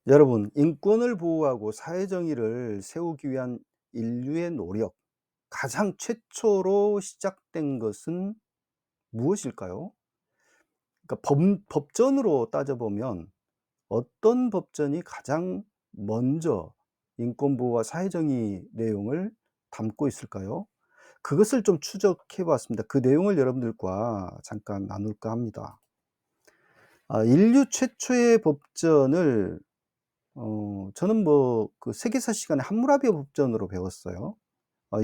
여러분, 인권을 보호하고 사회정의를 세우기 위한 인류의 노력, 가장 최초로 시작된 것은 무엇일까요? 그러니까 법전으로 따져보면 어떤 법전이 가장 먼저 인권 보호와 사회정의 내용을 담고 있을까요? 그것을 좀 추적해 봤습니다. 그 내용을 여러분들과 잠깐 나눌까 합니다. 인류 최초의 법전을 저는 그 세계사 시간에 함무라비 법전으로 배웠어요.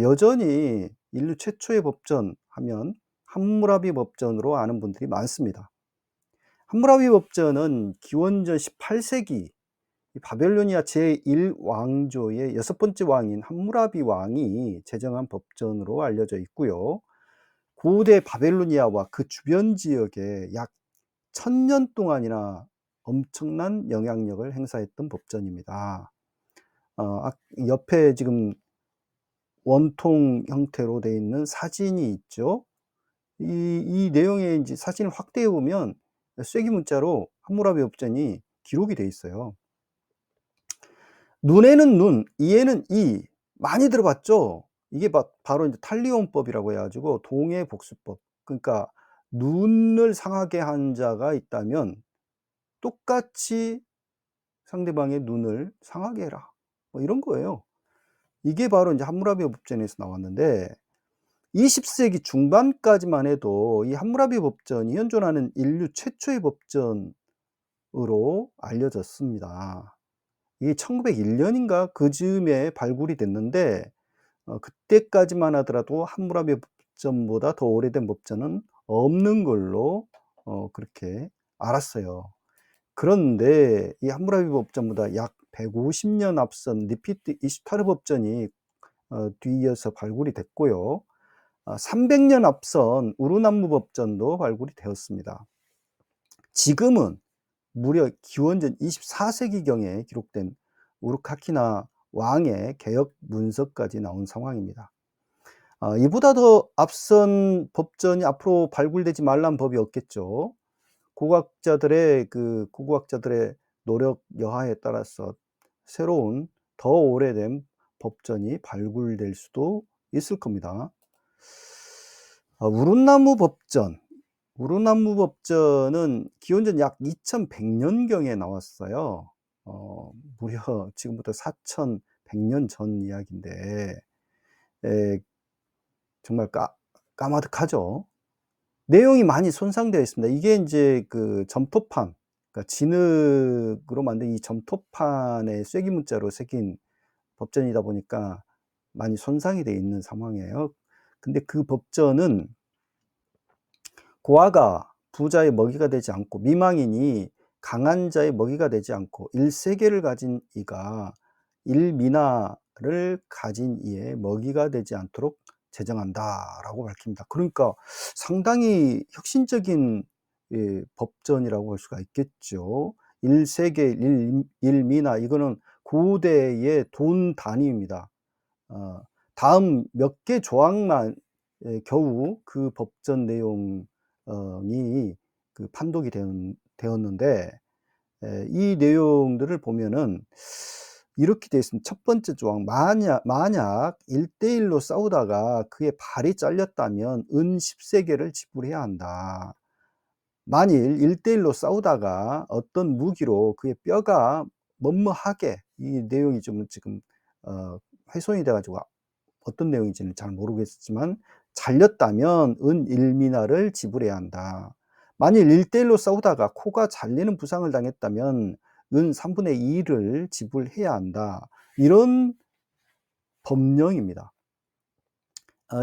여전히 인류 최초의 법전 하면 함무라비 법전으로 아는 분들이 많습니다. 함무라비 법전은 기원전 18 세기 이 바벨로니아 제1 왕조의 6번째 왕인 함무라비 왕이 제정한 법전으로 알려져 있고요. 고대 바벨로니아와 그 주변 지역에 약 1000년 동안이나 엄청난 영향력을 행사했던 법전입니다. 옆에 지금 원통 형태로 되어 있는 사진이 있죠. 이 내용의 인제 사진을 확대해 보면 쐐기 문자로 함무라비 법전이 기록이 돼 있어요. 눈에는 눈, 이에는 이. 많이 들어봤죠? 이게 바로 인제 탈리온법이라고 해 가지고 동해복수법. 그러니까 눈을 상하게 한 자가 있다면 똑같이 상대방의 눈을 상하게 해라. 뭐 이런 거예요. 이게 바로 인제 함무라비 법전에서 나왔는데 20 세기 중반까지만 해도 이 함무라비 법전이 현존하는 인류 최초의 법전으로 알려졌습니다. 이게 1901 년인가 그즈음에 발굴이 됐는데 그때까지만 하더라도 함무라비 법전보다 더 오래된 법전은 없는 걸로 그렇게 알았어요. 그런데 이 함무라비 법전보다 약 150년 앞선 니피트 이슈타르 법전이 뒤이어서 발굴이 됐고요. 300년 앞선 우르남무 법전도 발굴이 되었습니다. 지금은 무려 기원전 24 세기경에 기록된 우르카키나 왕의 개혁 문서까지 나온 상황입니다. 이보다 더 앞선 법전이 앞으로 발굴되지 말란 법이 없겠죠. 고고학자들의 노력 여하에 따라서 새로운 더 오래된 법전이 발굴될 수도 있을 겁니다. 우르나무 법전. 우르나무 법전은 기원전 약 2100 년경에 나왔어요. 무려 지금부터 4100년 전 이야기인데 에 정말 까마득하죠. 내용이 많이 손상되어 있습니다. 이게 인제 그 점토판, 그러니까 진흙으로 만든 이 점토판에 쐐기 문자로 새긴 법전이다 보니까 많이 손상이 돼 있는 상황이에요. 근데 그 법전은 고아가 부자의 먹이가 되지 않고 미망인이 강한 자의 먹이가 되지 않고 일세계를 가진 이가 일미나를 가진 이의 먹이가 되지 않도록 제정한다라고 밝힙니다. 그러니까 상당히 혁신적인 법전이라고 할 수가 있겠죠. 일세계 일미나 이거는 고대의 돈 단위입니다. 어 다음 몇 개 조항만 겨우 그 법전 내용 이 판독이 되었는데 이 내용들을 보면은 이렇게 되어 있습니다. 첫 번째 조항 만약 1대1로 싸우다가 그의 발이 잘렸다면 은 10 세계를 지불해야 한다. 만일 1대1로 싸우다가 어떤 무기로 그의 뼈가 머뭇하게 이 내용이 좀 지금 어 훼손이 돼 가지고 어떤 내용인지는 잘 모르겠지만 잘렸다면 은 1 미나를 지불해야 한다. 만일 1대1로 싸우다가 코가 잘리는 부상을 당했다면 은 3분의 2를 지불해야 한다. 이런 법령입니다.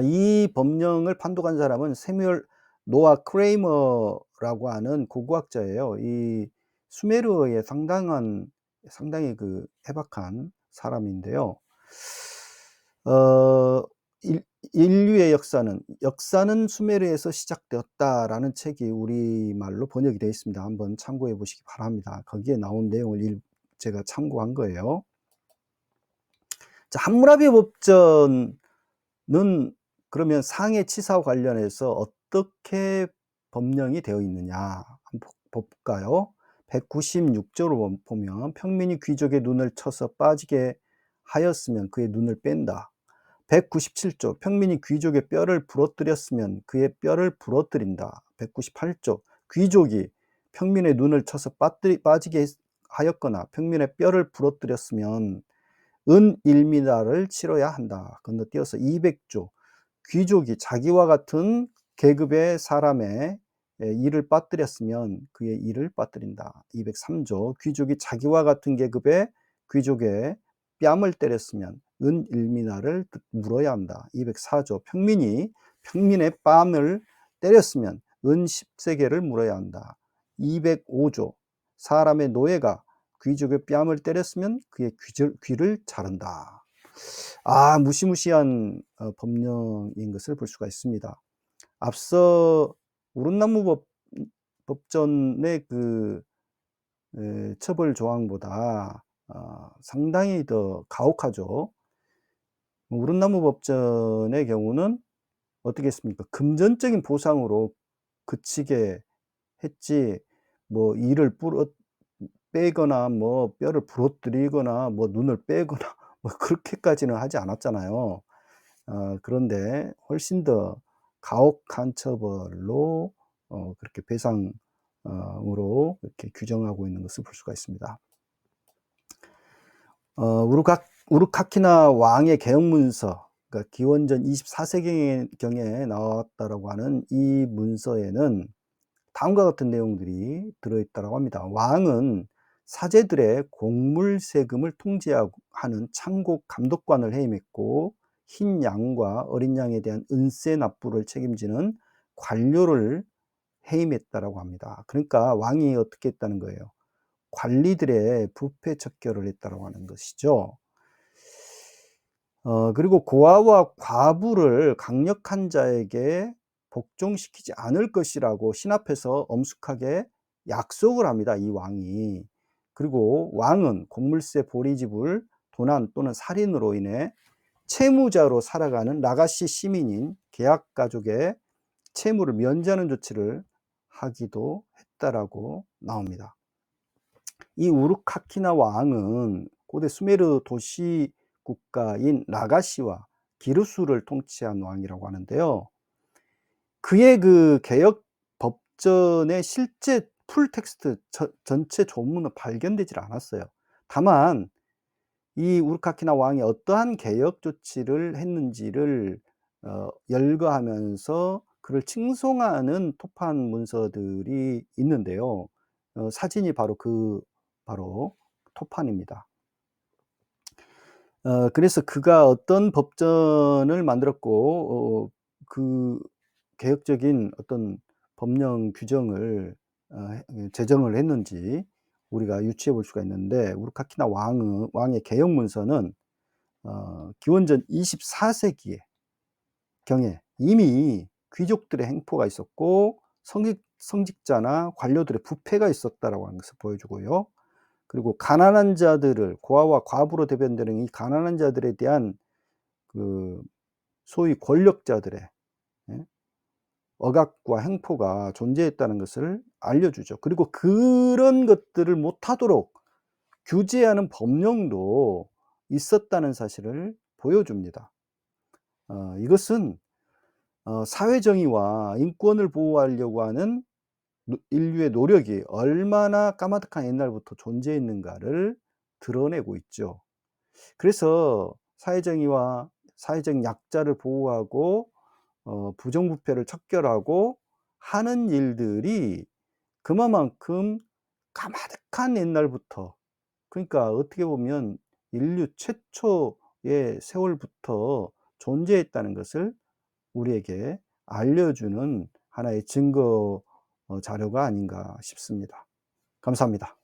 이 법령을 판독한 사람은 세뮤얼 노아 크레이머라고 하는 고고학자예요. 이 수메르어의 상당히 해박한 사람인데요. 어 일 인류의 역사는 수메르에서 시작되었다라는 책이 우리말로 번역이 되어 있습니다. 한번 참고해 보시기 바랍니다. 거기에 나온 내용을 제가 참고한 거예요. 자, 함무라비 법전은 그러면 상해 치사와 관련해서 어떻게 법령이 되어 있느냐 한번 볼까요? 196조로 보면 평민이 귀족의 눈을 쳐서 빠지게 하였으면 그의 눈을 뺀다. 197조 평민이 귀족의 뼈를 부러뜨렸으면 그의 뼈를 부러뜨린다. 198조 귀족이 평민의 눈을 쳐서 빠지게 하였거나 평민의 뼈를 부러뜨렸으면 은 1미나를 치러야 한다. 건너뛰어서 200조 귀족이 자기와 같은 계급의 사람의 이를 빠뜨렸으면 그의 이를 빠뜨린다. 203조 귀족이 자기와 같은 계급의 귀족의 뺨을 때렸으면 은 1미나를 물어야 한다. 204조 평민이 평민의 뺨을 때렸으면 은 10세겔을 물어야 한다. 205조 사람의 노예가 귀족의 뺨을 때렸으면 그의 귀를 자른다. 무시무시한 법령인 것을 볼 수가 있습니다. 앞서 우릇나무 법전의 그 처벌 조항보다 상당히 더 가혹하죠. 우릇나무 법전의 경우는 어떻게 했습니까? 금전적인 보상으로 그치게 했지, 뭐 이를 빼거나 뭐 뼈를 부러뜨리거나 뭐 눈을 빼거나 뭐 그렇게까지는 하지 않았잖아요. 그런데 훨씬 더 가혹한 처벌로 그렇게 배상으로 이렇게 규정하고 있는 것을 볼 수가 있습니다. 우르카키나 왕의 개혁문서, 그러니까 기원전 24세경에 나왔다라고 하는 이 문서에는 다음과 같은 내용들이 들어있다고 합니다. 왕은 사제들의 곡물 세금을 통제하는 창고 감독관을 해임했고 흰 양과 어린 양에 대한 은세 납부를 책임지는 관료를 해임했다라고 합니다. 그러니까 왕이 어떻게 했다는 거예요? 관리들의 부패 척결을 했다라고 하는 것이죠. 그리고 고아와 과부를 강력한 자에게 복종시키지 않을 것이라고 신 앞에서 엄숙하게 약속을 합니다, 이 왕이. 그리고 왕은 곡물세 보리지불 도난 또는 살인으로 인해 채무자로 살아가는 나가시 시민인 계약 가족의 채무를 면제하는 조치를 하기도 했다라고 나옵니다. 이 우르카키나 왕은 고대 수메르 도시 국가인 라가시와 기르수를 통치한 왕이라고 하는데요. 그의 그 개혁 법전의 실제 풀 텍스트 전체 조문은 발견되질 않았어요. 다만 이 우르카키나 왕이 어떠한 개혁 조치를 했는지를 열거하면서 그를 칭송하는 토판 문서들이 있는데요. 사진이 바로 바로 토판입니다. 그래서 그가 어떤 법전을 만들었고 그 개혁적인 어떤 법령 규정을 제정을 했는지 우리가 유추해 볼 수가 있는데, 우르카키나 왕의 개혁 문서는 기원전 24세기에 경에 이미 귀족들의 행포가 있었고 성직자나 관료들의 부패가 있었다라고 하는 것을 보여주고요. 그리고 가난한 자들을, 고아와 과부로 대변되는 이 가난한 자들에 대한 그 소위 권력자들의 억압과 행포가 존재했다는 것을 알려주죠. 그리고 그런 것들을 못하도록 규제하는 법령도 있었다는 사실을 보여줍니다. 이것은 사회정의와 인권을 보호하려고 하는 인류의 노력이 얼마나 까마득한 옛날부터 존재했는가를 드러내고 있죠. 그래서 사회정의와 사회적 약자를 보호하고 부정부패를 척결하고 하는 일들이 그만큼 까마득한 옛날부터, 그러니까 어떻게 보면 인류 최초의 세월부터 존재했다는 것을 우리에게 알려주는 하나의 증거 자료가 아닌가 싶습니다. 감사합니다.